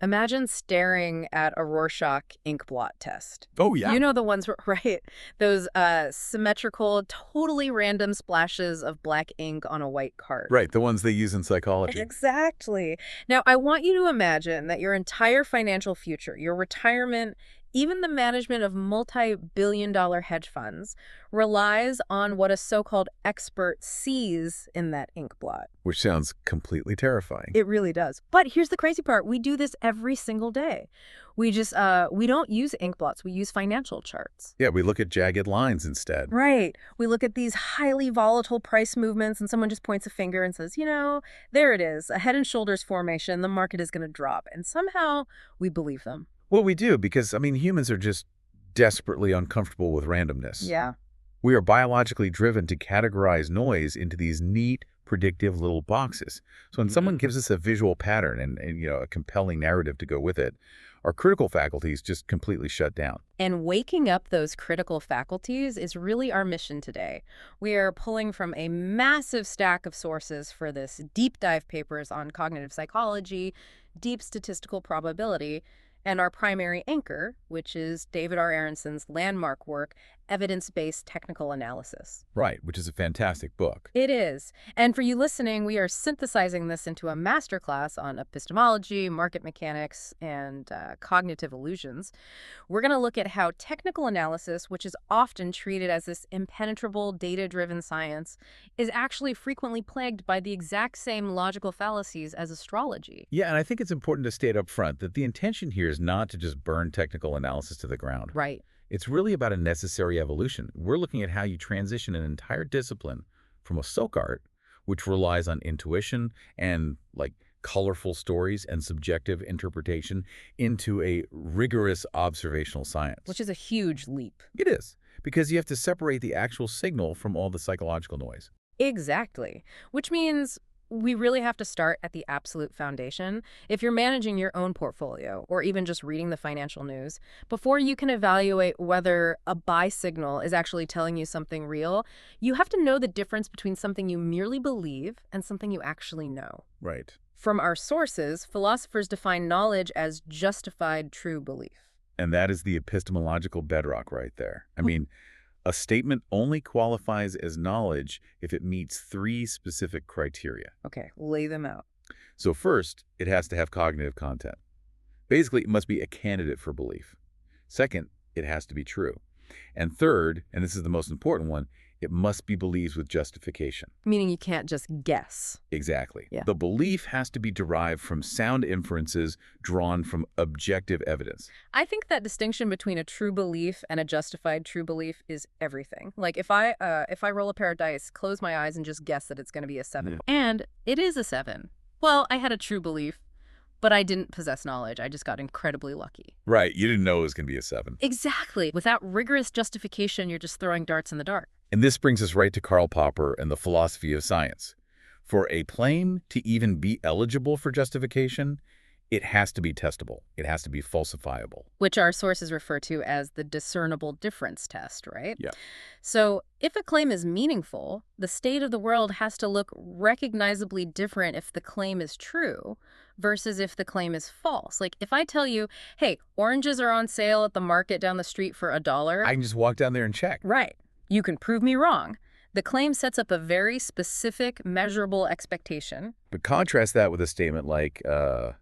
Imagine staring at a Rorschach ink blot test. Oh, yeah. You know the ones, right? Those symmetrical, totally random splashes of black ink on a white card. Right, the ones they use in psychology. Exactly. Now, I want you to imagine that your entire financial future, your retirement, even the management of multi-billion-dollar hedge funds, relies on what a so-called expert sees in that ink blot. Which sounds completely terrifying. It really does. But here's the crazy part. We do this every single day. We don't use ink blots. We use financial charts. Yeah, we look at jagged lines instead. Right. We look at these highly volatile price movements and someone just points a finger and says, there it is, a head and shoulders formation. The market is going to drop. And somehow we believe them. Well, we do because, humans are just desperately uncomfortable with randomness. Yeah. We are biologically driven to categorize noise into these neat, predictive little boxes. So when someone gives us a visual pattern and a compelling narrative to go with it, our critical faculties just completely shut down. And waking up those critical faculties is really our mission today. We are pulling from a massive stack of sources for this deep dive papers on cognitive psychology, deep statistical probability, and our primary anchor, which is David R. Aronson's landmark work, Evidence-Based Technical Analysis. Right, which is a fantastic book. It is. And for you listening, we are synthesizing this into a masterclass on epistemology, market mechanics, and cognitive illusions. We're going to look at how technical analysis, which is often treated as this impenetrable, data-driven science, is actually frequently plagued by the exact same logical fallacies as astrology. Yeah, and I think it's important to state up front that the intention here is not to just burn technical analysis to the ground. Right. It's really about a necessary evolution. We're looking at how you transition an entire discipline from a folk art, which relies on intuition and colorful stories and subjective interpretation, into a rigorous observational science. Which is a huge leap. It is, because you have to separate the actual signal from all the psychological noise. Exactly. Which means we really have to start at the absolute foundation. If you're managing your own portfolio or even just reading the financial news, before you can evaluate whether a buy signal is actually telling you something real, you have to know the difference between something you merely believe and something you actually know. Right. From our sources, philosophers define knowledge as justified true belief. And that is the epistemological bedrock right there. A statement only qualifies as knowledge if it meets 3 specific criteria. Okay, lay them out. So first, it has to have cognitive content. Basically, it must be a candidate for belief. Second, it has to be true. And third, and this is the most important one, it must be believed with justification. Meaning you can't just guess. Exactly. Yeah. The belief has to be derived from sound inferences drawn from objective evidence. I think that distinction between a true belief and a justified true belief is everything. Like if I roll a pair of dice, close my eyes and just guess that it's going to be a 7. Yeah. And it is a 7. Well, I had a true belief, but I didn't possess knowledge. I just got incredibly lucky. Right. You didn't know it was going to be a 7. Exactly. Without rigorous justification, you're just throwing darts in the dark. And this brings us right to Karl Popper and the philosophy of science. For a claim to even be eligible for justification, it has to be testable. It has to be falsifiable. Which our sources refer to as the discernible difference test, right? Yeah. So if a claim is meaningful, the state of the world has to look recognizably different if the claim is true versus if the claim is false. Like if I tell you, hey, oranges are on sale at the market down the street for $1. I can just walk down there and check. Right. You can prove me wrong. The claim sets up a very specific, measurable expectation. But contrast that with a statement like, the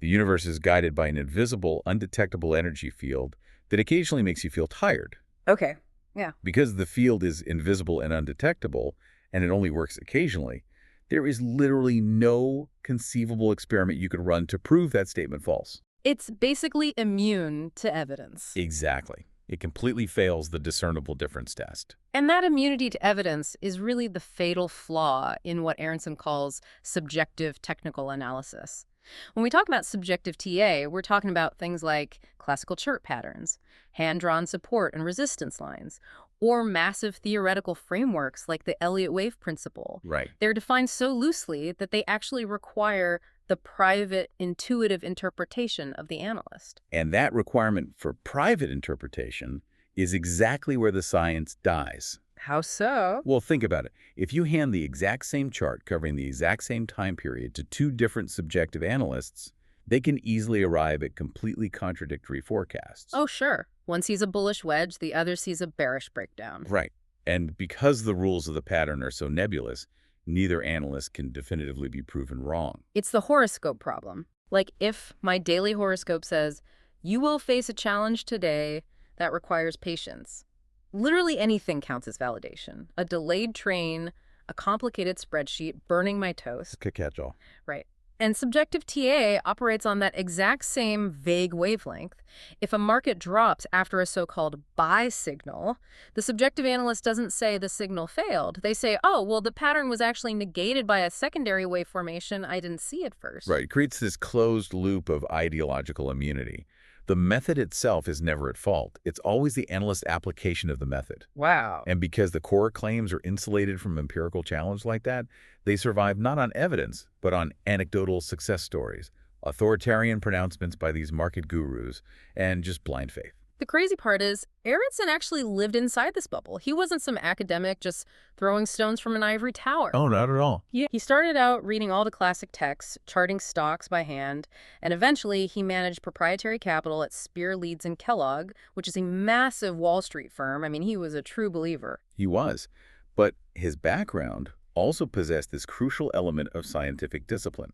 universe is guided by an invisible, undetectable energy field that occasionally makes you feel tired. Okay. Yeah. Because the field is invisible and undetectable, and it only works occasionally, there is literally no conceivable experiment you could run to prove that statement false. It's basically immune to evidence. Exactly. It completely fails the discernible difference test. And that immunity to evidence is really the fatal flaw in what Aronson calls subjective technical analysis. When we talk about subjective TA, we're talking about things like classical chart patterns, hand-drawn support and resistance lines, or massive theoretical frameworks like the Elliott wave principle. Right. They're defined so loosely that they actually require the private, intuitive interpretation of the analyst. And that requirement for private interpretation is exactly where the science dies. How so? Well, think about it. If you hand the exact same chart covering the exact same time period to 2 different subjective analysts, They can easily arrive at completely contradictory forecasts. Oh, sure. One sees a bullish wedge, the other sees a bearish breakdown. Right. And because the rules of the pattern are so nebulous, neither analyst can definitively be proven wrong. It's the horoscope problem. Like if my daily horoscope says, you will face a challenge today that requires patience. Literally anything counts as validation. A delayed train, a complicated spreadsheet, burning my toast. It's a catch-all. Right. And subjective TA operates on that exact same vague wavelength. If a market drops after a so-called buy signal, the subjective analyst doesn't say the signal failed. They say, oh, well, the pattern was actually negated by a secondary wave formation I didn't see at first. Right. It creates this closed loop of ideological immunity. The method itself is never at fault. It's always the analyst's application of the method. Wow. And because the core claims are insulated from empirical challenge like that, they survive not on evidence, but on anecdotal success stories, authoritarian pronouncements by these market gurus, and just blind faith. The crazy part is, Aronson actually lived inside this bubble. He wasn't some academic just throwing stones from an ivory tower. Oh, not at all. Yeah. He started out reading all the classic texts, charting stocks by hand, and eventually he managed proprietary capital at Spear, Leeds, and Kellogg, which is a massive Wall Street firm. I mean, he was a true believer. He was. But his background also possessed this crucial element of scientific discipline.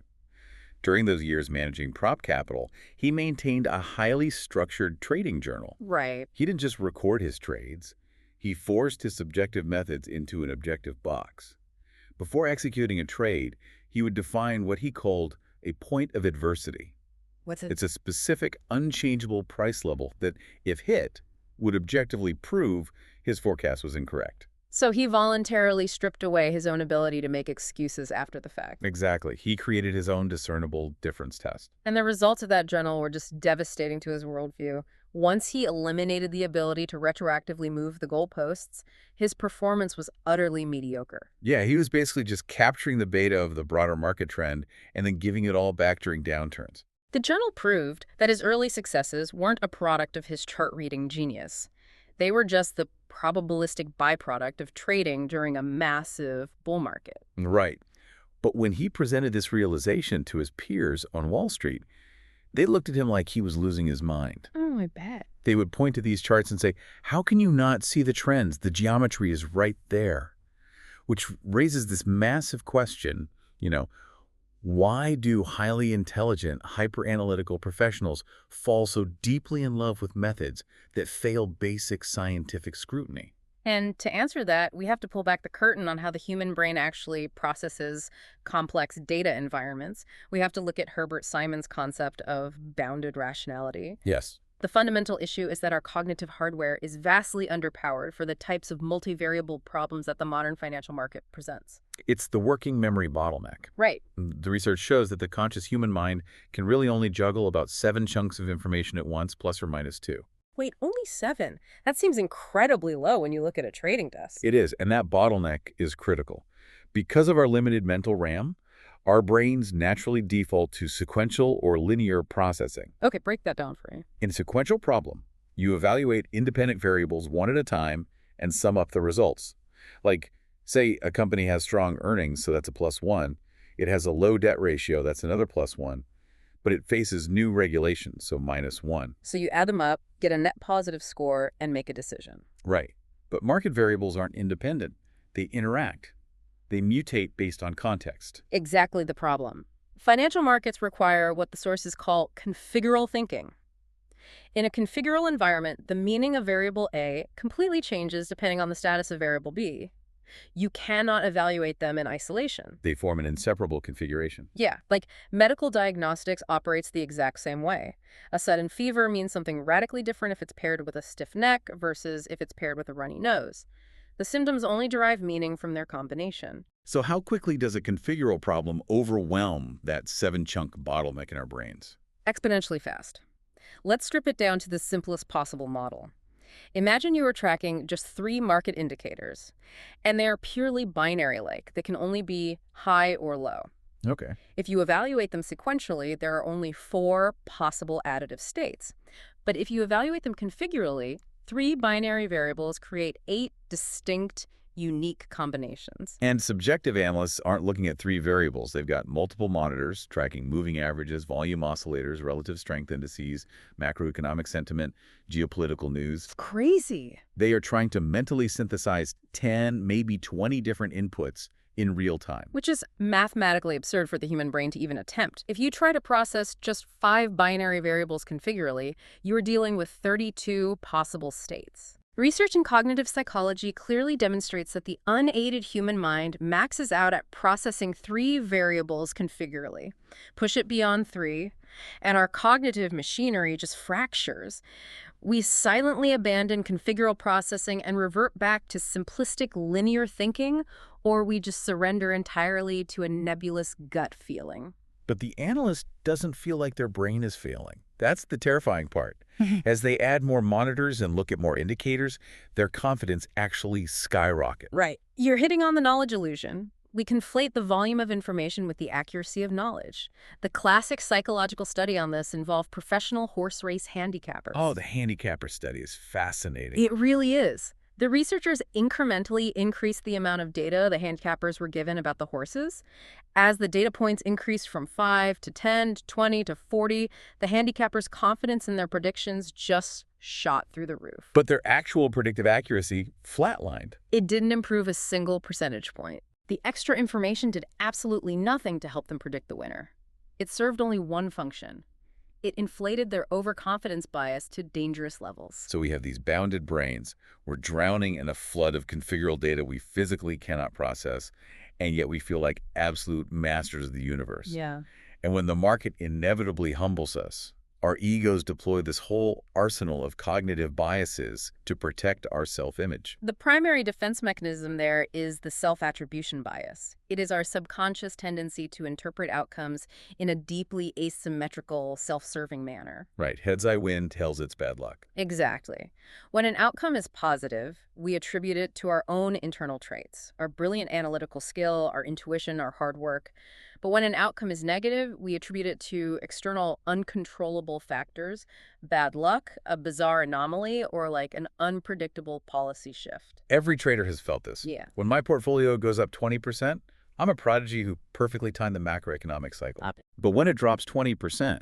During those years managing prop capital, he maintained a highly structured trading journal. Right. He didn't just record his trades. He forced his subjective methods into an objective box. Before executing a trade, he would define what he called a point of adversity. What's it? It's a specific, unchangeable price level that, if hit, would objectively prove his forecast was incorrect. So he voluntarily stripped away his own ability to make excuses after the fact. Exactly. He created his own discernible difference test. And the results of that journal were just devastating to his worldview. Once he eliminated the ability to retroactively move the goalposts, his performance was utterly mediocre. Yeah, he was basically just capturing the beta of the broader market trend and then giving it all back during downturns. The journal proved that his early successes weren't a product of his chart-reading genius. They were just the probabilistic byproduct of trading during a massive bull market. Right. But when he presented this realization to his peers on Wall Street, they looked at him like he was losing his mind. Oh, I bet. They would point to these charts and say, how can you not see the trends? The geometry is right there. Which raises this massive question, why do highly intelligent, hyper-analytical professionals fall so deeply in love with methods that fail basic scientific scrutiny? And to answer that, we have to pull back the curtain on how the human brain actually processes complex data environments. We have to look at Herbert Simon's concept of bounded rationality. Yes. The fundamental issue is that our cognitive hardware is vastly underpowered for the types of multivariable problems that the modern financial market presents. It's the working memory bottleneck. Right. The research shows that the conscious human mind can really only juggle about 7 chunks of information at once, plus or minus 2. Wait, only 7? That seems incredibly low when you look at a trading desk. It is, and that bottleneck is critical. Because of our limited mental RAM, our brains naturally default to sequential or linear processing. Okay, break that down for me. In a sequential problem, you evaluate independent variables one at a time and sum up the results. Like, say a company has strong earnings, so that's a +1. It has a low debt ratio, that's another +1. But it faces new regulations, so -1. So you add them up, get a net positive score, and make a decision. Right. But market variables aren't independent. They interact. They mutate based on context. Exactly the problem. Financial markets require what the sources call configural thinking. In a configural environment, the meaning of variable A completely changes depending on the status of variable B. You cannot evaluate them in isolation. They form an inseparable configuration. Yeah, like medical diagnostics operates the exact same way. A sudden fever means something radically different if it's paired with a stiff neck versus if it's paired with a runny nose. The symptoms only derive meaning from their combination. So how quickly does a configural problem overwhelm that 7-chunk bottleneck in our brains? Exponentially fast. Let's strip it down to the simplest possible model. Imagine you are tracking just 3 market indicators, and they are purely binary-like. They can only be high or low. Okay. If you evaluate them sequentially, there are only 4 possible additive states. But if you evaluate them configurally, 3 binary variables create 8 distinct, unique combinations. And subjective analysts aren't looking at three variables. They've got multiple monitors tracking moving averages, volume oscillators, relative strength indices, macroeconomic sentiment, geopolitical news. Crazy. They are trying to mentally synthesize 10, maybe 20 different inputs in real time. Which is mathematically absurd for the human brain to even attempt. If you try to process just 5 binary variables configurally, you are dealing with 32 possible states. Research in cognitive psychology clearly demonstrates that the unaided human mind maxes out at processing 3 variables configurally. Push it beyond 3, and our cognitive machinery just fractures. We silently abandon configural processing and revert back to simplistic linear thinking, or we just surrender entirely to a nebulous gut feeling. But the analyst doesn't feel like their brain is failing. That's the terrifying part. As they add more monitors and look at more indicators, their confidence actually skyrockets. Right. You're hitting on the knowledge illusion. We conflate the volume of information with the accuracy of knowledge. The classic psychological study on this involved professional horse race handicappers. Oh, the handicapper study is fascinating. It really is. The researchers incrementally increased the amount of data the handicappers were given about the horses. As the data points increased from 5 to 10 to 20 to 40, the handicappers' confidence in their predictions just shot through the roof. But their actual predictive accuracy flatlined. It didn't improve a single percentage point. The extra information did absolutely nothing to help them predict the winner. It served only one function. It inflated their overconfidence bias to dangerous levels. So we have these bounded brains. We're drowning in a flood of configural data we physically cannot process, and yet we feel like absolute masters of the universe. Yeah. And when the market inevitably humbles us, our egos deploy this whole arsenal of cognitive biases to protect our self-image. The primary defense mechanism there is the self-attribution bias. It is our subconscious tendency to interpret outcomes in a deeply asymmetrical, self-serving manner. Right. Heads I win, tails it's bad luck. Exactly. When an outcome is positive, we attribute it to our own internal traits, our brilliant analytical skill, our intuition, our hard work. But when an outcome is negative, we attribute it to external uncontrollable factors, bad luck, a bizarre anomaly, or like an unpredictable policy shift. Every trader has felt this. Yeah. When my portfolio goes up 20%, I'm a prodigy who perfectly timed the macroeconomic cycle. But when it drops 20%,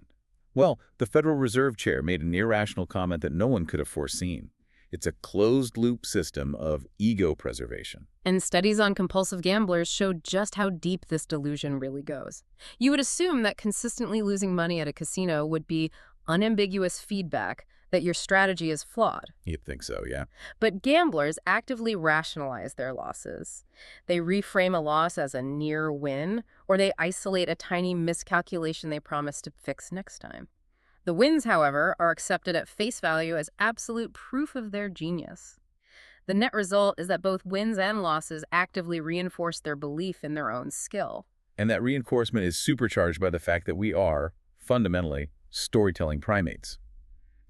well, the Federal Reserve Chair made an irrational comment that no one could have foreseen. It's a closed-loop system of ego preservation. And studies on compulsive gamblers showed just how deep this delusion really goes. You would assume that consistently losing money at a casino would be unambiguous feedback that your strategy is flawed. You'd think so, yeah. But gamblers actively rationalize their losses. They reframe a loss as a near win, or they isolate a tiny miscalculation they promise to fix next time. The wins, however, are accepted at face value as absolute proof of their genius. The net result is that both wins and losses actively reinforce their belief in their own skill. And that reinforcement is supercharged by the fact that we are, fundamentally, storytelling primates.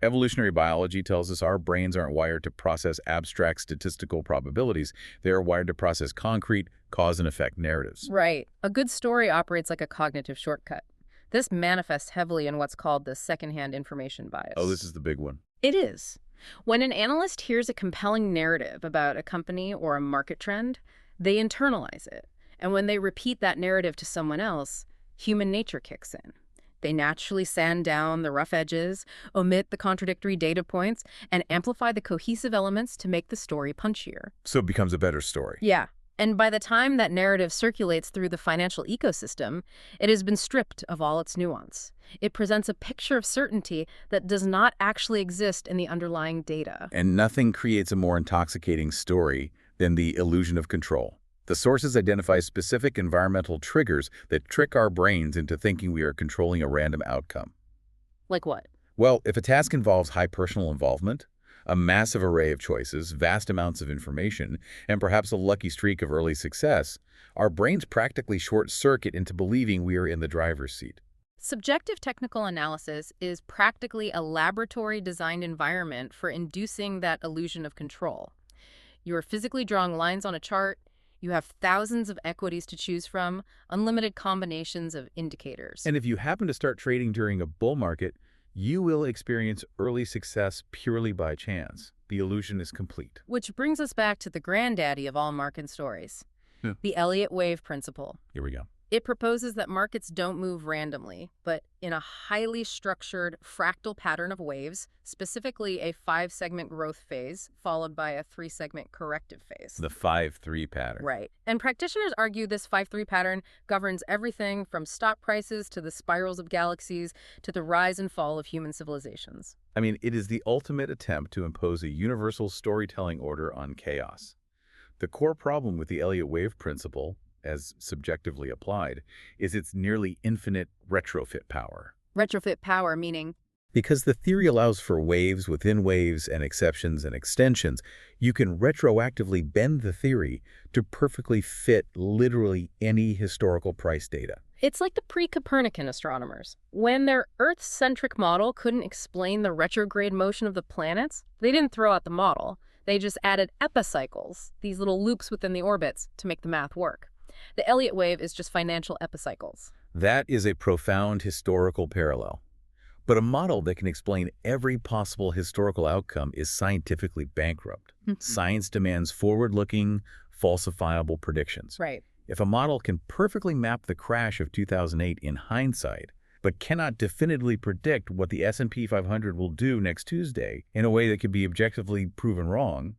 Evolutionary biology tells us our brains aren't wired to process abstract statistical probabilities. They are wired to process concrete, cause and effect narratives. Right. A good story operates like a cognitive shortcut. This manifests heavily in what's called the secondhand information bias. Oh, this is the big one. It is. When an analyst hears a compelling narrative about a company or a market trend, they internalize it. And when they repeat that narrative to someone else, human nature kicks in. They naturally sand down the rough edges, omit the contradictory data points, and amplify the cohesive elements to make the story punchier. So it becomes a better story. Yeah. And by the time that narrative circulates through the financial ecosystem, it has been stripped of all its nuance. It presents a picture of certainty that does not actually exist in the underlying data. And nothing creates a more intoxicating story than the illusion of control. The sources identify specific environmental triggers that trick our brains into thinking we are controlling a random outcome. Like what? Well, if a task involves high personal involvement, a massive array of choices, vast amounts of information, and perhaps a lucky streak of early success, our brains practically short-circuit into believing we are in the driver's seat. Subjective technical analysis is practically a laboratory-designed environment for inducing that illusion of control. You are physically drawing lines on a chart. You have thousands of equities to choose from, unlimited combinations of indicators. And if you happen to start trading during a bull market, you will experience early success purely by chance. the illusion is complete. Which brings us back to the granddaddy of all market stories, Yeah. the Elliott wave principle. Here we go. It proposes that markets don't move randomly, but in a highly structured fractal pattern of waves, specifically a 5-segment growth phase followed by a 3-segment corrective phase. The 5-3 pattern. Right. And practitioners argue this 5-3 pattern governs everything from stock prices to the spirals of galaxies to the rise and fall of human civilizations. I mean, it is the ultimate attempt to impose a universal storytelling order on chaos. The core problem with the Elliott wave principle, as subjectively applied, is its nearly infinite retrofit power. Retrofit power meaning Because the theory allows for waves within waves and exceptions and extensions, you can retroactively bend the theory to perfectly fit literally any historical price data. it's like the pre-Copernican astronomers. When their Earth-centric model couldn't explain the retrograde motion of the planets, they didn't throw out the model. They just added epicycles, these little loops within the orbits, to make the math work. The Elliott wave is just financial epicycles. That is a profound historical parallel. But a model that can explain every possible historical outcome is scientifically bankrupt. Science demands forward-looking, falsifiable predictions. Right. If a model can perfectly map the crash of 2008 in hindsight, but cannot definitively predict what the S&P 500 will do next Tuesday in a way that can be objectively proven wrong,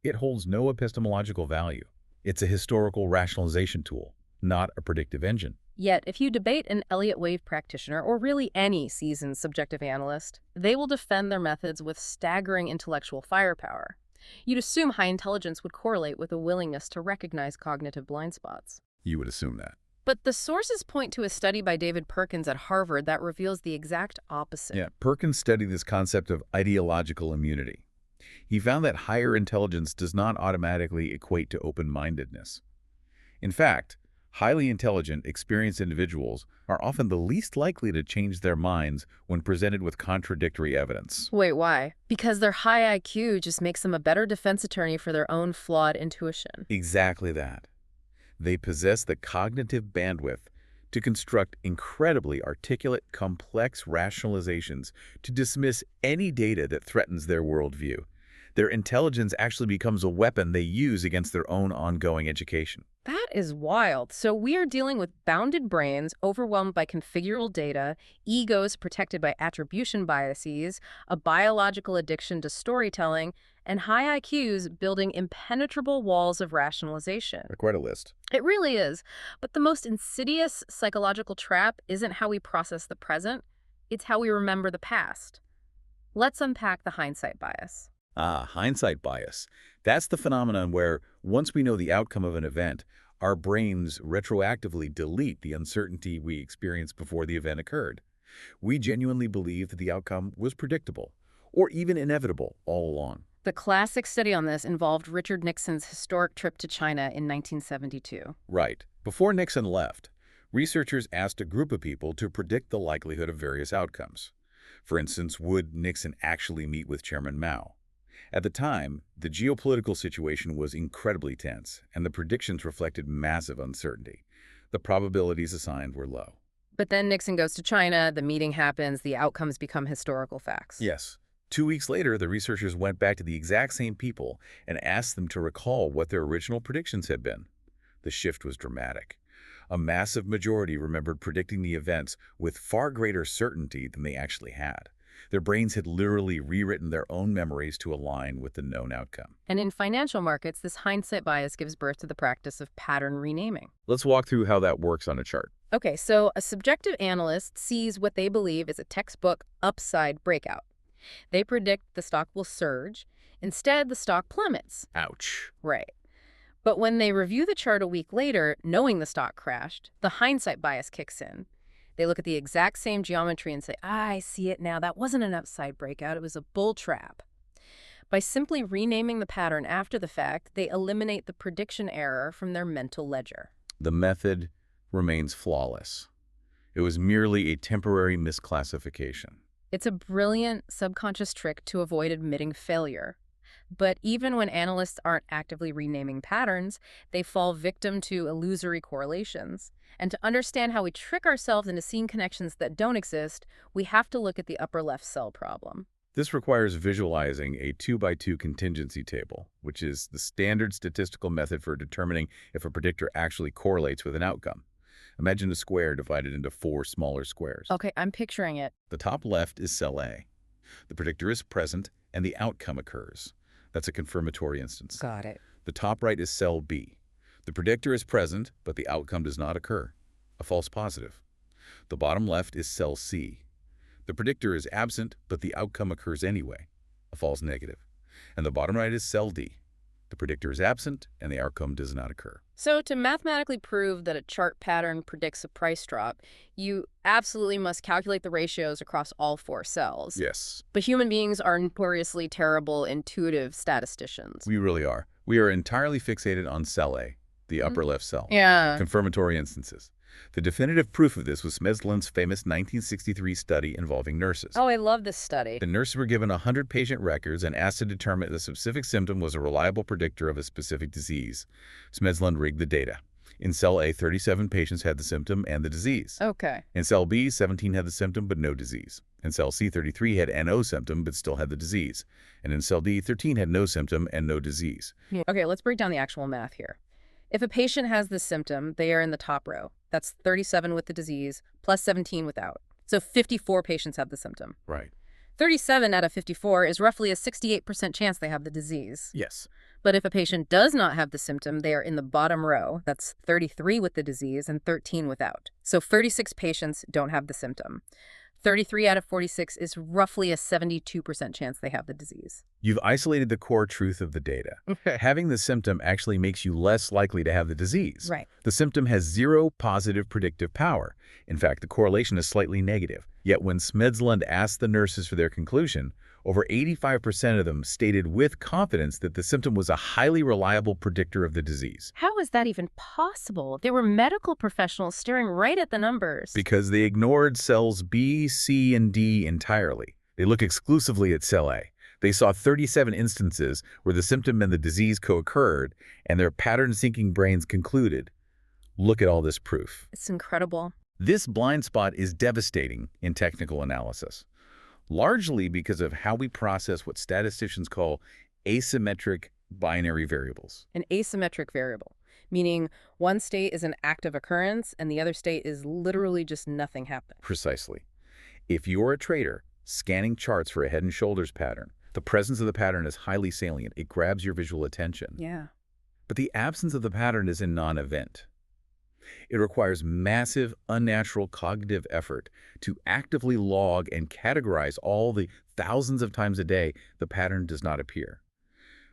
it holds no epistemological value. It's a historical rationalization tool, not a predictive engine. Yet, if you debate an Elliott wave practitioner, or really any seasoned subjective analyst, they will defend their methods with staggering intellectual firepower. You'd assume high intelligence would correlate with a willingness to recognize cognitive blind spots. You would assume that. But the sources point to a study by David Perkins at Harvard that reveals the exact opposite. Yeah, Perkins studied this concept of ideological immunity. He found that higher intelligence does not automatically equate to open-mindedness. In fact, highly intelligent, experienced individuals are often the least likely to change their minds when presented with contradictory evidence. Wait, why? Because their high IQ just makes them a better defense attorney for their own flawed intuition. Exactly that. They possess the cognitive bandwidth to construct incredibly articulate, complex rationalizations to dismiss any data that threatens their worldview. Their intelligence actually becomes a weapon they use against their own ongoing education. That is wild. So we are dealing with bounded brains overwhelmed by configurable data, egos protected by attribution biases, a biological addiction to storytelling, and high IQs building impenetrable walls of rationalization. Quite a list. It really is. But the most insidious psychological trap isn't how we process the present, it's how we remember the past. Let's unpack the hindsight bias. Hindsight bias. That's the phenomenon where, once we know the outcome of an event, our brains retroactively delete the uncertainty we experienced before the event occurred. We genuinely believe that the outcome was predictable, or even inevitable, all along. The classic study on this involved Richard Nixon's historic trip to China in 1972. Right. Before Nixon left, researchers asked a group of people to predict the likelihood of various outcomes. For instance, would Nixon actually meet with Chairman Mao? At the time, the geopolitical situation was incredibly tense, and the predictions reflected massive uncertainty. The probabilities assigned were low. But then Nixon goes to China, the meeting happens, the outcomes become historical facts. Yes. 2 weeks later, the researchers went back to the exact same people and asked them to recall what their original predictions had been. The shift was dramatic. A massive majority remembered predicting the events with far greater certainty than they actually had. Their brains had literally rewritten their own memories to align with the known outcome. And in financial markets, this hindsight bias gives birth to the practice of pattern renaming. Let's walk through how that works on a chart. Okay, so a subjective analyst sees what they believe is a textbook upside breakout. They predict the stock will surge. Instead, the stock plummets. Ouch. Right. But when they review the chart a week later, knowing the stock crashed, the hindsight bias kicks in. They look at the exact same geometry and say, I see it now. That wasn't an upside breakout. It was a bull trap. By simply renaming the pattern after the fact, they eliminate the prediction error from their mental ledger. The method remains flawless. It was merely a temporary misclassification. It's a brilliant subconscious trick to avoid admitting failure. But even when analysts aren't actively renaming patterns, they fall victim to illusory correlations. And to understand how we trick ourselves into seeing connections that don't exist, we have to look at the upper left cell problem. This requires visualizing a 2 by 2 contingency table, which is the standard statistical method for determining if a predictor actually correlates with an outcome. Imagine a square divided into 4 smaller squares. Okay, I'm picturing it. The top left is cell A. The predictor is present, and the outcome occurs. That's a confirmatory instance. Got it. The top right is cell B. The predictor is present, but the outcome does not occur. A false positive. The bottom left is cell C. The predictor is absent, but the outcome occurs anyway. A false negative. And the bottom right is cell D. The predictor is absent, and the outcome does not occur. So to mathematically prove that a chart pattern predicts a price drop, you absolutely must calculate the ratios across all 4 cells. Yes, But human beings are notoriously terrible intuitive statisticians. we really are. We are entirely fixated on cell A, the upper left cell. Yeah. Confirmatory instances. The definitive proof of this was Smedland's famous 1963 study involving nurses. Oh, I love this study. The nurses were given 100 patient records and asked to determine if a specific symptom was a reliable predictor of a specific disease. Smedland rigged the data. In cell A, 37 patients had the symptom and the disease. Okay. In cell B, 17 had the symptom but no disease. In cell C, 33 had no symptom but still had the disease. And in cell D, 13 had no symptom and no disease. Okay, let's break down the actual math here. If a patient has this symptom, they are in the top row. That's 37 with the disease plus 17 without. So 54 patients have the symptom. Right. 37 out of 54 is roughly a 68% chance they have the disease. Yes. But if a patient does not have the symptom, they are in the bottom row. That's 33 with the disease and 13 without. So 36 patients don't have the symptom. 33 out of 46 is roughly a 72% chance they have the disease. You've isolated the core truth of the data. Having the symptom actually makes you less likely to have the disease. Right. The symptom has zero positive predictive power. In fact, the correlation is slightly negative. Yet when Smedland asked the nurses for their conclusion, over 85% of them stated with confidence that the symptom was a highly reliable predictor of the disease. How is that even possible? There were medical professionals staring right at the numbers. Because they ignored cells B, C, and D entirely. They looked exclusively at cell A. They saw 37 instances where the symptom and the disease co-occurred, and their pattern-seeking brains concluded, look at all this proof. It's incredible. This blind spot is devastating in technical analysis, largely because of how we process what statisticians call asymmetric binary variables. An asymmetric variable, meaning one state is an active occurrence and the other state is literally just nothing happened. Precisely. If you're a trader scanning charts for a head and shoulders pattern, the presence of the pattern is highly salient. It grabs your visual attention. Yeah. But the absence of the pattern is a non-event. It requires massive, unnatural cognitive effort to actively log and categorize all the thousands of times a day the pattern does not appear.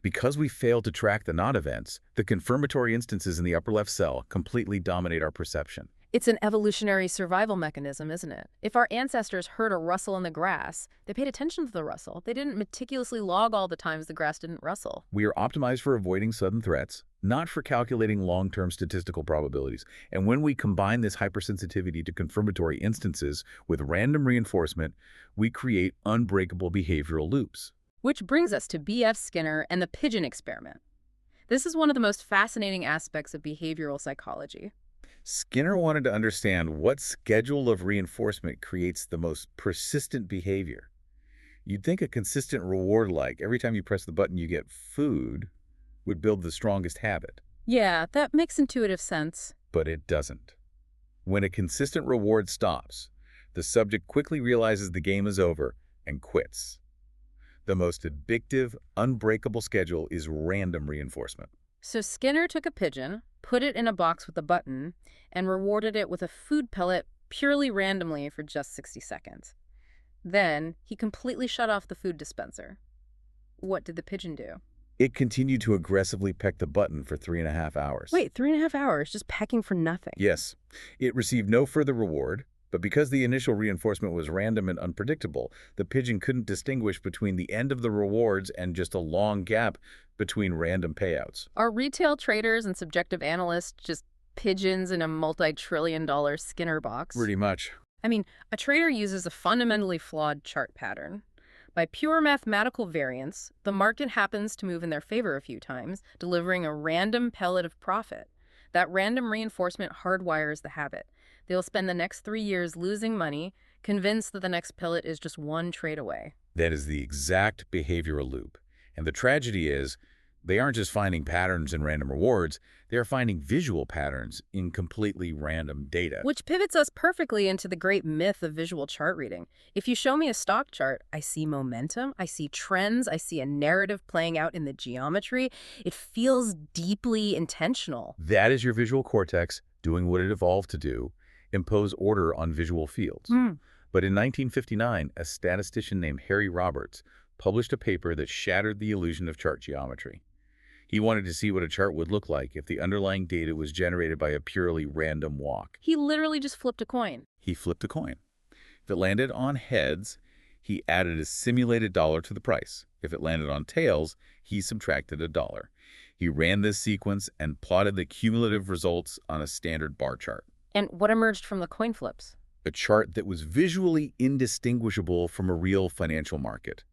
Because we fail to track the non-events, the confirmatory instances in the upper left cell completely dominate our perception. It's an evolutionary survival mechanism, isn't it? If our ancestors heard a rustle in the grass, they paid attention to the rustle. They didn't meticulously log all the times the grass didn't rustle. We are optimized for avoiding sudden threats, not for calculating long-term statistical probabilities. And when we combine this hypersensitivity to confirmatory instances with random reinforcement, we create unbreakable behavioral loops. Which brings us to B.F. Skinner and the pigeon experiment. This is one of the most fascinating aspects of behavioral psychology. Skinner wanted to understand what schedule of reinforcement creates the most persistent behavior. You'd think a consistent reward like every time you press the button you get food would build the strongest habit. Yeah, that makes intuitive sense. But it doesn't. When a consistent reward stops, the subject quickly realizes the game is over and quits. The most addictive, unbreakable schedule is random reinforcement. So Skinner took a pigeon, put it in a box with a button, and rewarded it with a food pellet purely randomly for just 60 seconds. Then he completely shut off the food dispenser. What did the pigeon do? It continued to aggressively peck the button for 3.5 hours. Wait, 3.5 hours just pecking for nothing? Yes. It received no further reward, but because the initial reinforcement was random and unpredictable, the pigeon couldn't distinguish between the end of the rewards and just a long gap between random payouts. Are retail traders and subjective analysts just pigeons in a multi-trillion-dollar Skinner box? Pretty much. I mean, a trader uses a fundamentally flawed chart pattern. By pure mathematical variance, the market happens to move in their favor a few times, delivering a random pellet of profit. That random reinforcement hardwires the habit. They'll spend the next 3 years losing money, convinced that the next pellet is just one trade away. That is the exact behavioral loop. And the tragedy is, they aren't just finding patterns in random rewards, they are finding visual patterns in completely random data. Which pivots us perfectly into the great myth of visual chart reading. If you show me a stock chart, I see momentum, I see trends, I see a narrative playing out in the geometry. It feels deeply intentional. That is your visual cortex doing what it evolved to do, impose order on visual fields. Hmm. But in 1959, a statistician named Harry Roberts published a paper that shattered the illusion of chart geometry. He wanted to see what a chart would look like if the underlying data was generated by a purely random walk. He literally just flipped a coin. He flipped a coin. If it landed on heads, he added a simulated dollar to the price. If it landed on tails, he subtracted a dollar. He ran this sequence and plotted the cumulative results on a standard bar chart. And what emerged from the coin flips? A chart that was visually indistinguishable from a real financial market.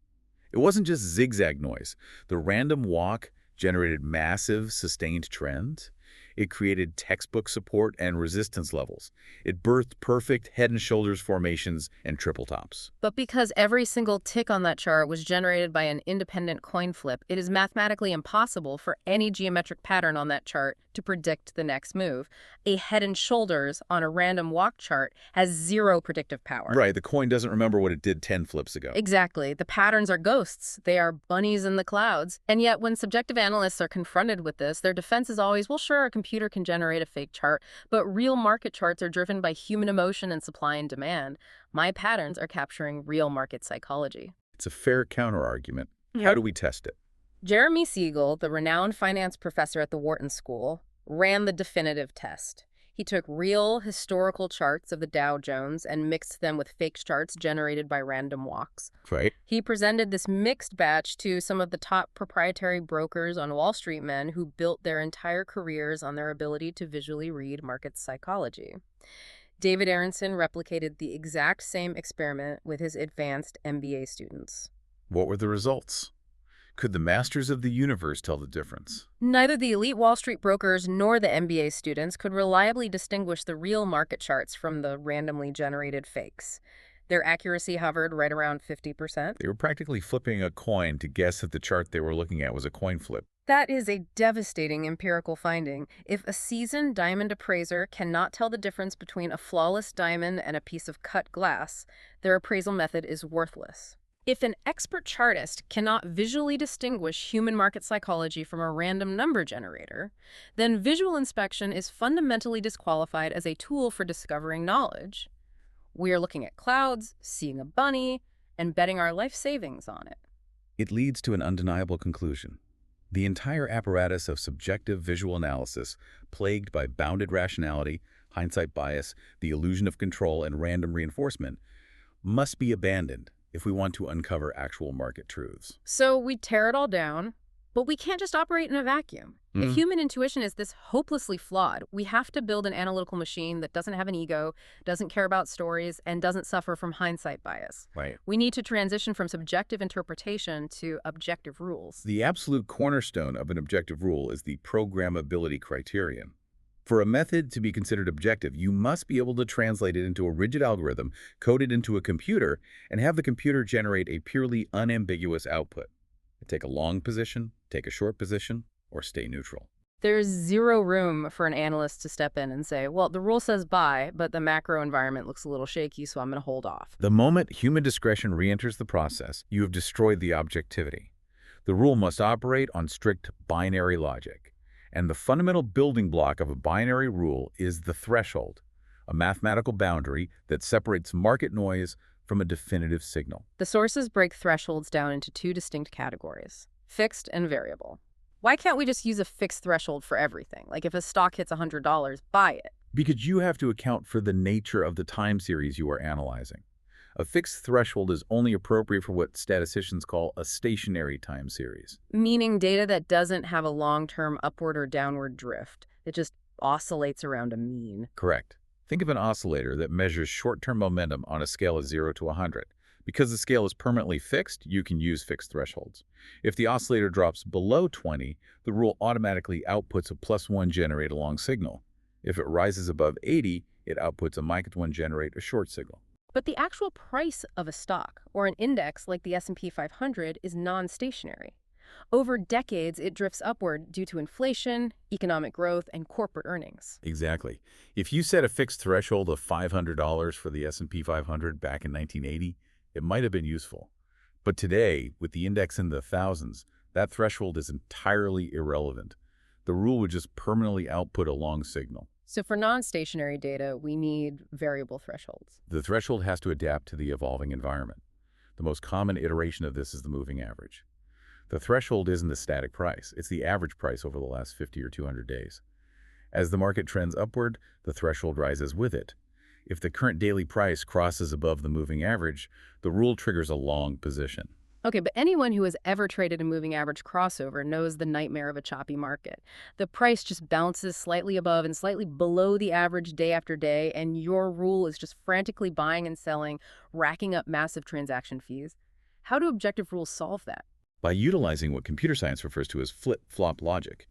It wasn't just zigzag noise. The random walk generated massive, sustained trends. It created textbook support and resistance levels. It birthed perfect head and shoulders formations and triple tops. But because every single tick on that chart was generated by an independent coin flip, it is mathematically impossible for any geometric pattern on that chart to predict the next move. A head and shoulders on a random walk chart has zero predictive power. Right, the coin doesn't remember what it did 10 flips ago. Exactly. The patterns are ghosts. They are bunnies in the clouds. And yet, when subjective analysts are confronted with this, their defense is always, well, sure, a computer can generate a fake chart, but real market charts are driven by human emotion and supply and demand. My patterns are capturing real market psychology. It's a fair counterargument. Yep. How do we test it? Jeremy Siegel, the renowned finance professor at the Wharton School, ran the definitive test. He took real historical charts of the Dow Jones and mixed them with fake charts generated by random walks. Right. He presented this mixed batch to some of the top proprietary brokers on Wall Street men who built their entire careers on their ability to visually read market psychology. David Aronson replicated the exact same experiment with his advanced MBA students. What were the results? Could the masters of the universe tell the difference? Neither the elite Wall Street brokers nor the MBA students could reliably distinguish the real market charts from the randomly generated fakes. Their accuracy hovered right around 50%. They were practically flipping a coin to guess if the chart they were looking at was a coin flip. That is a devastating empirical finding. If a seasoned diamond appraiser cannot tell the difference between a flawless diamond and a piece of cut glass, their appraisal method is worthless. If an expert chartist cannot visually distinguish human market psychology from a random number generator, then visual inspection is fundamentally disqualified as a tool for discovering knowledge. We are looking at clouds, seeing a bunny, and betting our life savings on it. It leads to an undeniable conclusion. The entire apparatus of subjective visual analysis, plagued by bounded rationality, hindsight bias, the illusion of control, and random reinforcement, must be abandoned if we want to uncover actual market truths. So we tear it all down, but we can't just operate in a vacuum. If human intuition is this hopelessly flawed, we have to build an analytical machine that doesn't have an ego, doesn't care about stories, and doesn't suffer from hindsight bias. Right. We need to transition from subjective interpretation to objective rules. The absolute cornerstone of an objective rule is the programmability criterion. For a method to be considered objective, you must be able to translate it into a rigid algorithm, code it into a computer, and have the computer generate a purely unambiguous output. Take a long position, take a short position, or stay neutral. There's zero room for an analyst to step in and say, well, the rule says buy, but the macro environment looks a little shaky, so I'm going to hold off. The moment human discretion re-enters the process, you have destroyed the objectivity. The rule must operate on strict binary logic. And the fundamental building block of a binary rule is the threshold, a mathematical boundary that separates market noise from a definitive signal. The sources break thresholds down into two distinct categories, fixed and variable. Why can't we just use a fixed threshold for everything? Like if a stock hits $100, buy it. Because you have to account for the nature of the time series you are analyzing. A fixed threshold is only appropriate for what statisticians call a stationary time series. Meaning data that doesn't have a long-term upward or downward drift. It just oscillates around a mean. Correct. Think of an oscillator that measures short-term momentum on a scale of 0 to 100. Because the scale is permanently fixed, you can use fixed thresholds. If the oscillator drops below 20, the rule automatically outputs a +1 generate a long signal. If it rises above 80, it outputs a -1 generate a short signal. But the actual price of a stock or an index like the S&P 500 is non-stationary. Over decades, it drifts upward due to inflation, economic growth, and corporate earnings. Exactly. If you set a fixed threshold of $500 for the S&P 500 back in 1980, it might have been useful. But today, with the index in the thousands, that threshold is entirely irrelevant. The rule would just permanently output a long signal. So for non-stationary data, we need variable thresholds. The threshold has to adapt to the evolving environment. The most common iteration of this is the moving average. The threshold isn't the static price, it's the average price over the last 50 or 200 days. As the market trends upward, the threshold rises with it. If the current daily price crosses above the moving average, the rule triggers a long position. Okay, but anyone who has ever traded a moving average crossover knows the nightmare of a choppy market. The price just bounces slightly above and slightly below the average day after day, and your rule is just frantically buying and selling, racking up massive transaction fees. How do objective rules solve that? By utilizing what computer science refers to as flip-flop logic.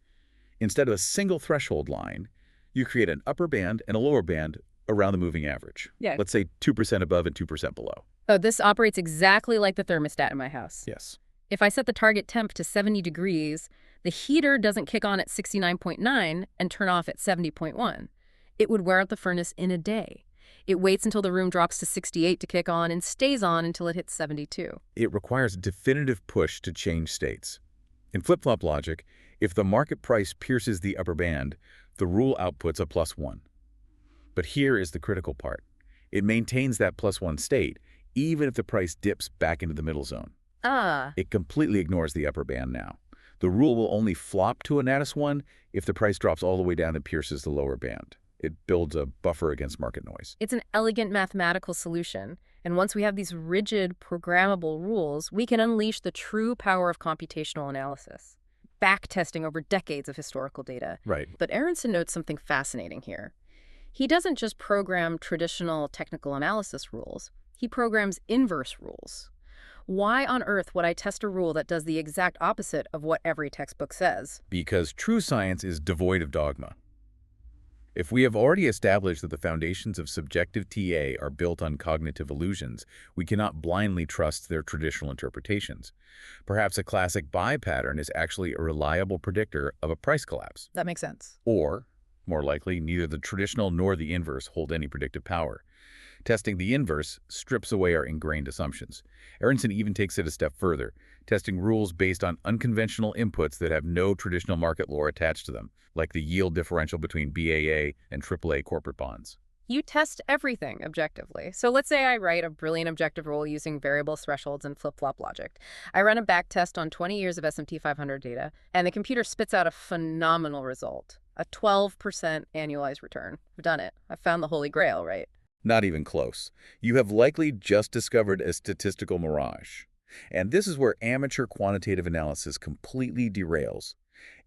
Instead of a single threshold line, you create an upper band and a lower band around the moving average. Yeah. Let's say 2% above and 2% below. Oh, this operates exactly like the thermostat in my house. Yes. If I set the target temp to 70 degrees, the heater doesn't kick on at 69.9 and turn off at 70.1. It would wear out the furnace in a day. It waits until the room drops to 68 to kick on and stays on until it hits 72. It requires a definitive push to change states. In flip-flop logic, if the market price pierces the upper band, the rule outputs a +1. But here is the critical part. It maintains that +1 state, even if the price dips back into the middle zone. Ah, It completely ignores the upper band now. The rule will only flop to a -1 if the price drops all the way down and pierces the lower band. It builds a buffer against market noise. it's an elegant mathematical solution. And once we have these rigid, programmable rules, we can unleash the true power of computational analysis, back-testing over decades of historical data. Right. But Aronson notes something fascinating here. He doesn't just program traditional technical analysis rules. He programs inverse rules. Why on earth would I test a rule that does the exact opposite of what every textbook says? Because true science is devoid of dogma. If we have already established that the foundations of subjective TA are built on cognitive illusions, we cannot blindly trust their traditional interpretations. Perhaps a classic buy pattern is actually a reliable predictor of a price collapse. That makes sense. Or, more likely, neither the traditional nor the inverse hold any predictive power. Testing the inverse strips away our ingrained assumptions. Aronson even takes it a step further, testing rules based on unconventional inputs that have no traditional market lore attached to them, like the yield differential between BAA and AAA corporate bonds. You test everything objectively. So let's say I write a brilliant objective rule using variable thresholds and flip-flop logic. I run a back test on 20 years of S&P 500 data, and the computer spits out a phenomenal result, a 12% annualized return. I've done it. I've found the holy grail, right? Not even close. You have likely just discovered a statistical mirage. And this is where amateur quantitative analysis completely derails.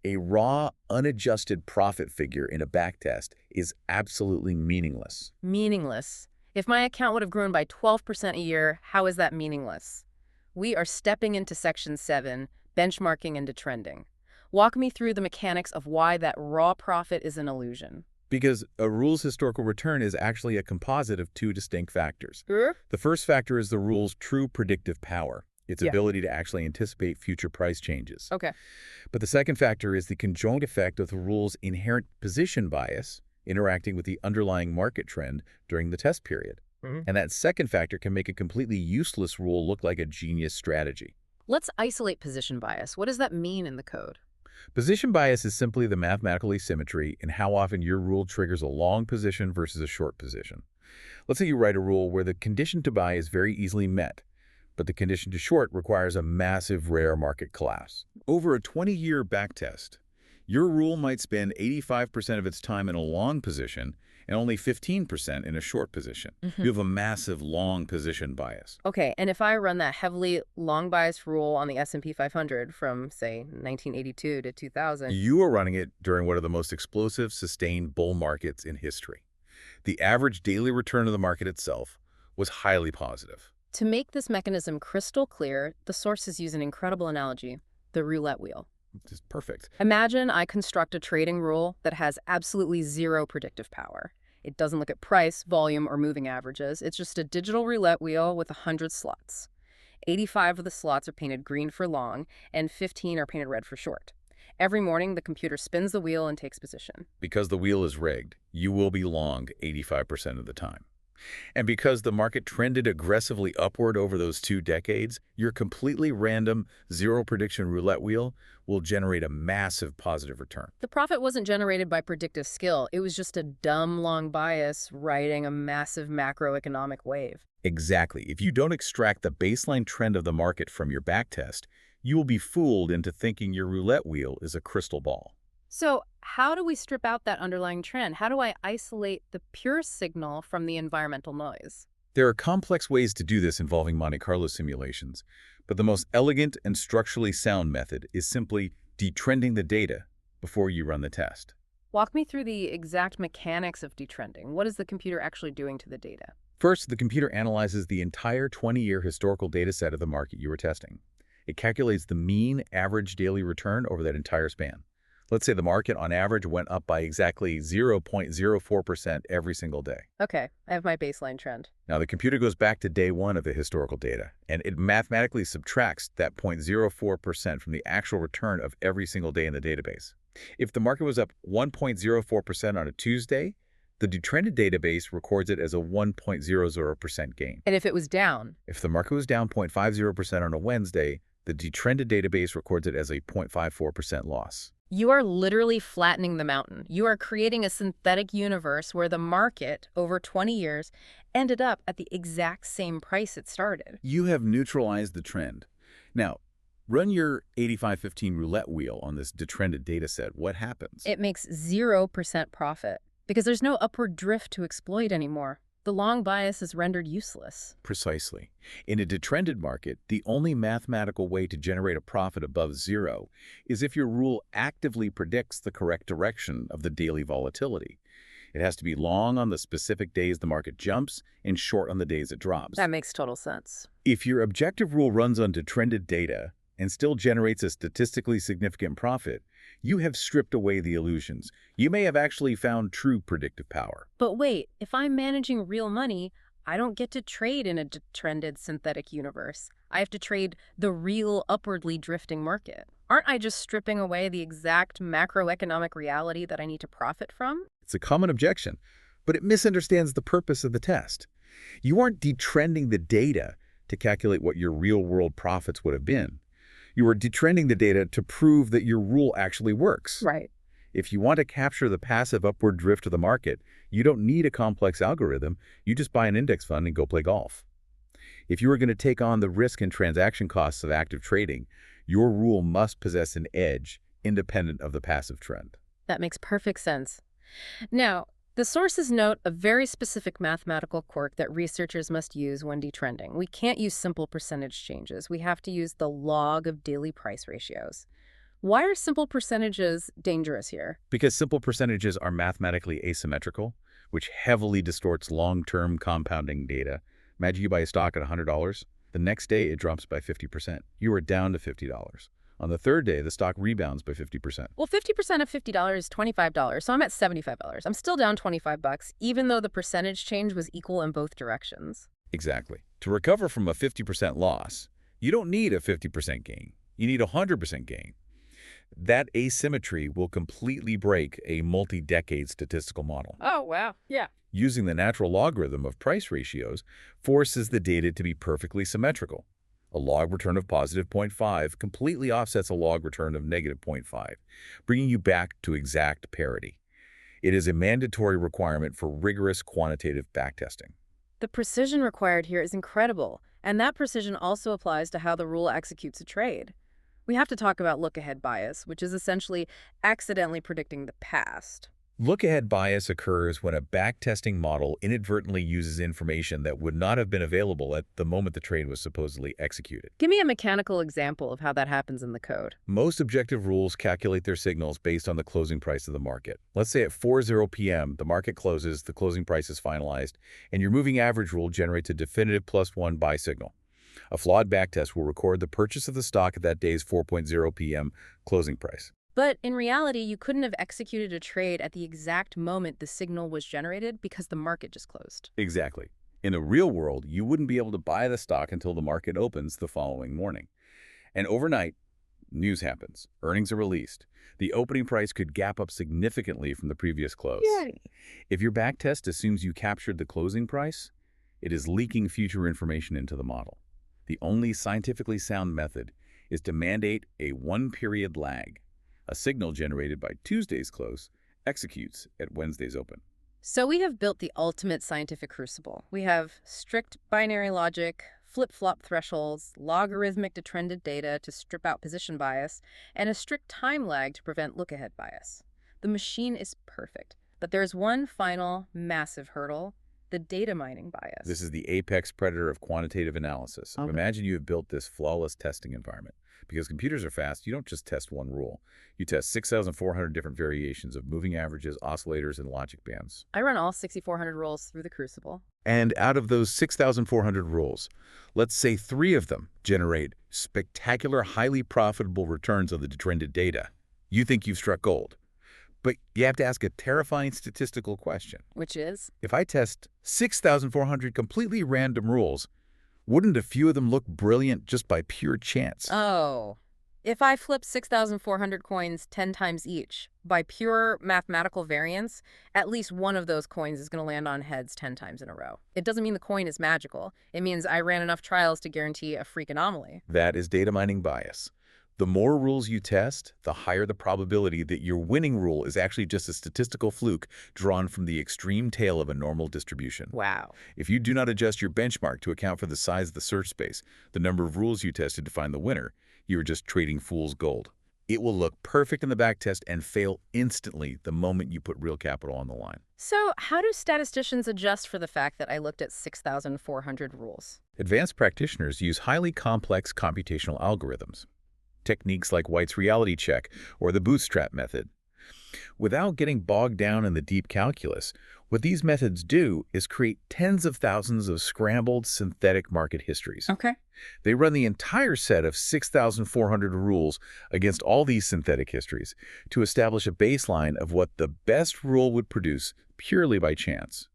A raw, unadjusted profit figure in a backtest is absolutely meaningless. Meaningless. If my account would have grown by 12% a year, how is that meaningless? We are stepping into Section 7, benchmarking into trending. Walk me through the mechanics of why that raw profit is an illusion. Because a rule's historical return is actually a composite of two distinct factors. Sure. The first factor is the rule's true predictive power, its Yeah. ability to actually anticipate future price changes. Okay. But the second factor is the conjoint effect of the rule's inherent position bias interacting with the underlying market trend during the test period. Mhm. And that second factor can make a completely useless rule look like a genius strategy. Let's isolate position bias. What does that mean in the code? Position bias is simply the mathematical asymmetry in how often your rule triggers a long position versus a short position. Let's say you write a rule where the condition to buy is very easily met, but the condition to short requires a massive rare market collapse. Over a 20-year backtest, your rule might spend 85% of its time in a long position and only 15% in a short position. You have a massive long position bias. Okay, and if I run that heavily long bias rule on the S&P 500 from, say, 1982 to 2000, You are running it during one of the most explosive, sustained bull markets in history. The average daily return of the market itself was highly positive. to make this mechanism crystal clear, the sources use an incredible analogy, the roulette wheel. It's perfect. Imagine I construct a trading rule that has absolutely zero predictive power. It doesn't look at price, volume, or moving averages. It's just a digital roulette wheel with 100 slots. 85 of the slots are painted green for long, and 15 are painted red for short. Every morning, the computer spins the wheel and takes position. Because the wheel is rigged, you will be long 85% of the time. And because the market trended aggressively upward over those 2 decades, your completely random, zero prediction roulette wheel will generate a massive positive return. The profit wasn't generated by predictive skill. It was just a dumb long bias riding a massive macroeconomic wave. Exactly. If you don't extract the baseline trend of the market from your backtest, you will be fooled into thinking your roulette wheel is a crystal ball. So how do we strip out that underlying trend? How do I isolate the pure signal from the environmental noise? There are complex ways to do this involving Monte Carlo simulations, but the most elegant and structurally sound method is simply detrending the data before you run the test. Walk me through the exact mechanics of detrending. What is the computer actually doing to the data? First, the computer analyzes the entire 20-year historical data set of the market you were testing. It calculates the mean average daily return over that entire span. Let's say the market on average went up by exactly 0.04% every single day. Okay, I have my baseline trend. Now, the computer goes back to day one of the historical data, and it mathematically subtracts that 0.04% from the actual return of every single day in the database. If the market was up 1.04% on a Tuesday, the detrended database records it as a 1.00% gain. And if it was down? If the market was down 0.50% on a Wednesday, the detrended database records it as a 0.54% loss. You are literally flattening the mountain. You are creating a synthetic universe where the market, over 20 years, ended up at the exact same price it started. You have neutralized the trend. Now, run your 85-15 roulette wheel on this detrended data set. What happens? It makes 0% profit because there's no upward drift to exploit anymore. The long bias is rendered useless. Precisely. In a detrended market, the only mathematical way to generate a profit above zero is if your rule actively predicts the correct direction of the daily volatility. It has to be long on the specific days the market jumps and short on the days it drops. That makes total sense. If your objective rule runs on detrended data and still generates a statistically significant profit, you have stripped away the illusions. You may have actually found true predictive power. But wait, if I'm managing real money, I don't get to trade in a detrended synthetic universe. I have to trade the real upwardly drifting market. Aren't I just stripping away the exact macroeconomic reality that I need to profit from? It's a common objection, but it misunderstands the purpose of the test. You aren't detrending the data to calculate what your real-world profits would have been. You are detrending the data to prove that your rule actually works. Right. If you want to capture the passive upward drift of the market, you don't need a complex algorithm. You just buy an index fund and go play golf. If you are going to take on the risk and transaction costs of active trading, your rule must possess an edge independent of the passive trend. That makes perfect sense. Now, the sources note a very specific mathematical quirk that researchers must use when detrending. We can't use simple percentage changes. We have to use the log of daily price ratios. Why are simple percentages dangerous here? Because simple percentages are mathematically asymmetrical, which heavily distorts long-term compounding data. Imagine you buy a stock at $100. The next day, it drops by 50%. You are down to $50. On the third day, the stock rebounds by 50%. Well, 50% of $50 is $25, so I'm at $75. I'm still down $25, even though the percentage change was equal in both directions. Exactly. To recover from a 50% loss, you don't need a 50% gain. You need a 100% gain. That asymmetry will completely break a multi-decade statistical model. Oh, wow. Yeah. Using the natural logarithm of price ratios forces the data to be perfectly symmetrical. A log return of positive 0.5 completely offsets a log return of negative 0.5, bringing you back to exact parity. It is a mandatory requirement for rigorous quantitative backtesting. The precision required here is incredible, and that precision also applies to how the rule executes a trade. We have to talk about look-ahead bias, which is essentially accidentally predicting the past. Look-ahead bias occurs when a backtesting model inadvertently uses information that would not have been available at the moment the trade was supposedly executed. Give me a mechanical example of how that happens in the code. Most objective rules calculate their signals based on the closing price of the market. Let's say at 4:00 p.m., the market closes, the closing price is finalized, and your moving average rule generates a definitive +1 buy signal. A flawed backtest will record the purchase of the stock at that day's 4:00 p.m. closing price. But in reality, you couldn't have executed a trade at the exact moment the signal was generated because the market just closed. Exactly. In the real world, you wouldn't be able to buy the stock until the market opens the following morning. And overnight, news happens. Earnings are released. The opening price could gap up significantly from the previous close. Yeah. If your backtest assumes you captured the closing price, it is leaking future information into the model. The only scientifically sound method is to mandate a one-period lag. A signal generated by Tuesday's close executes at Wednesday's open. So we have built the ultimate scientific crucible. We have strict binary logic, flip-flop thresholds, logarithmic detrended data to strip out position bias, and a strict time lag to prevent look-ahead bias. The machine is perfect, but there's one final massive hurdle: the data mining This bias. is the apex predator of quantitative analysis. Okay. Imagine you have built this flawless testing environment. Because computers are fast, you don't just test one rule. You test 6,400 different variations of moving averages, oscillators, and logic bands. I run all 6,400 rules through the crucible. And out of those 6,400 rules, let's say 3 of them generate spectacular, highly profitable returns on the trended data. You think you've struck gold. But you have to ask a terrifying statistical question. Which is? If I test 6,400 completely random rules, wouldn't a few of them look brilliant just by pure chance? Oh, if I flip 6,400 coins 10 times each, by pure mathematical variance, at least one of those coins is going to land on heads 10 times in a row. It doesn't mean the coin is magical. It means I ran enough trials to guarantee a freak anomaly. That is data mining bias. The more rules you test, the higher the probability that your winning rule is actually just a statistical fluke drawn from the extreme tail of a normal distribution. Wow. If you do not adjust your benchmark to account for the size of the search space, the number of rules you tested to find the winner, you are just trading fool's gold. It will look perfect in the backtest and fail instantly the moment you put real capital on the line. So how do statisticians adjust for the fact that I looked at 6,400 rules? Advanced practitioners use highly complex computational algorithms, techniques like White's reality check or the bootstrap method. Without getting bogged down in the deep calculus, what these methods do is create tens of thousands of scrambled synthetic market histories. Okay. They run the entire set of 6,400 rules against all these synthetic histories to establish a baseline of what the best rule would produce purely by chance.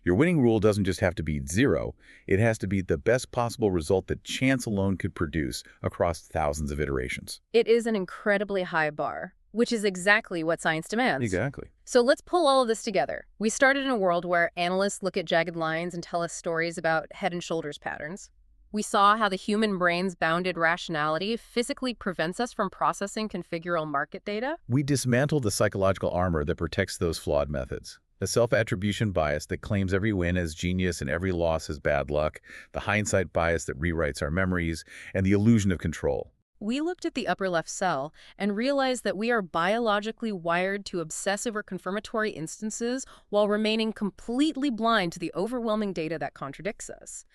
Your winning rule doesn't just have to be 0, it has to be the best possible result that chance alone could produce across thousands of iterations. It is an incredibly high bar, which is exactly what science demands. Exactly. So let's pull all of this together. We started in a world where analysts look at jagged lines and tell us stories about head and shoulders patterns. We saw how the human brain's bounded rationality physically prevents us from processing configural market data. We dismantled the psychological armor that protects those flawed methods. The self-attribution bias that claims every win as genius and every loss as bad luck, the hindsight bias that rewrites our memories, and the illusion of control. We looked at the upper left cell and realized that we are biologically wired to obsessive or confirmatory instances while remaining completely blind to the overwhelming data that contradicts us.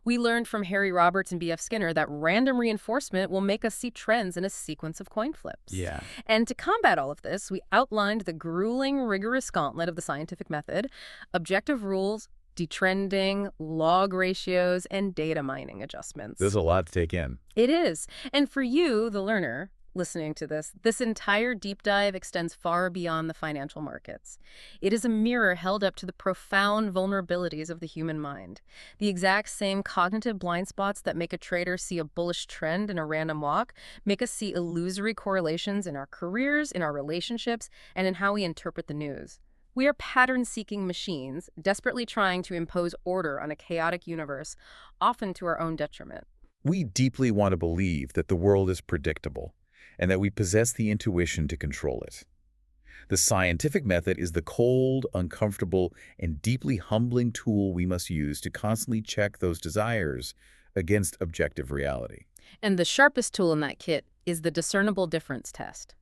We learned from Harry Roberts and B.F. Skinner that random reinforcement will make us see trends in a sequence of coin flips. Yeah. And to combat all of this, we outlined the grueling, rigorous gauntlet of the scientific method: objective rules, detrending, log ratios, and data mining adjustments. There's a lot to take in. It is. And for you, the learner, listening to this entire deep dive extends far beyond the financial markets. It is a mirror held up to the profound vulnerabilities of the human mind. The exact same cognitive blind spots that make a trader see a bullish trend in a random walk make us see illusory correlations in our careers, in our relationships, and in how we interpret the news. We are pattern-seeking machines, desperately trying to impose order on a chaotic universe, often to our own detriment. We deeply want to believe that the world is predictable and that we possess the intuition to control it. The scientific method is the cold, uncomfortable, and deeply humbling tool we must use to constantly check those desires against objective reality. And the sharpest tool in that kit is the discernible difference test.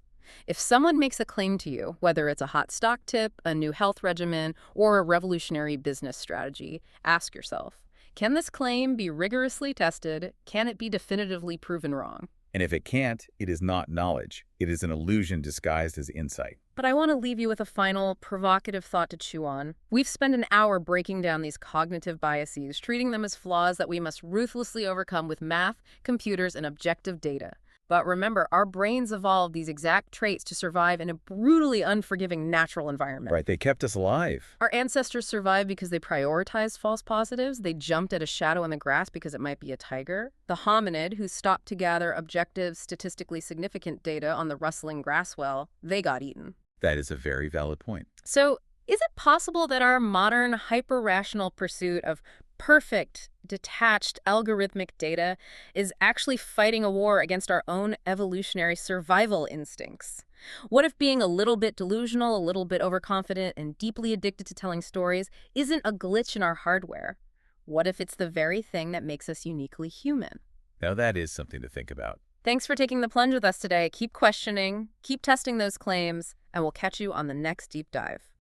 If someone makes a claim to you, whether it's a hot stock tip, a new health regimen, or a revolutionary business strategy, ask yourself, can this claim be rigorously tested? Can it be definitively proven wrong? And if it can't, it is not knowledge. It is an illusion disguised as insight. But I want to leave you with a final, provocative thought to chew on. We've spent an hour breaking down these cognitive biases, treating them as flaws that we must ruthlessly overcome with math, computers, and objective data. But remember, our brains evolved these exact traits to survive in a brutally unforgiving natural environment. Right, they kept us alive. Our ancestors survived because they prioritized false positives. They jumped at a shadow in the grass because it might be a tiger. The hominid, who stopped to gather objective, statistically significant data on the rustling grass well, they got eaten. That is a very valid point. So, is it possible that our modern hyper-rational pursuit of perfect, detached, algorithmic data is actually fighting a war against our own evolutionary survival instincts? What if being a little bit delusional, a little bit overconfident, and deeply addicted to telling stories isn't a glitch in our hardware? What if it's the very thing that makes us uniquely human? Now that is something to think about. Thanks for taking the plunge with us today. Keep questioning, keep testing those claims, and we'll catch you on the next deep dive.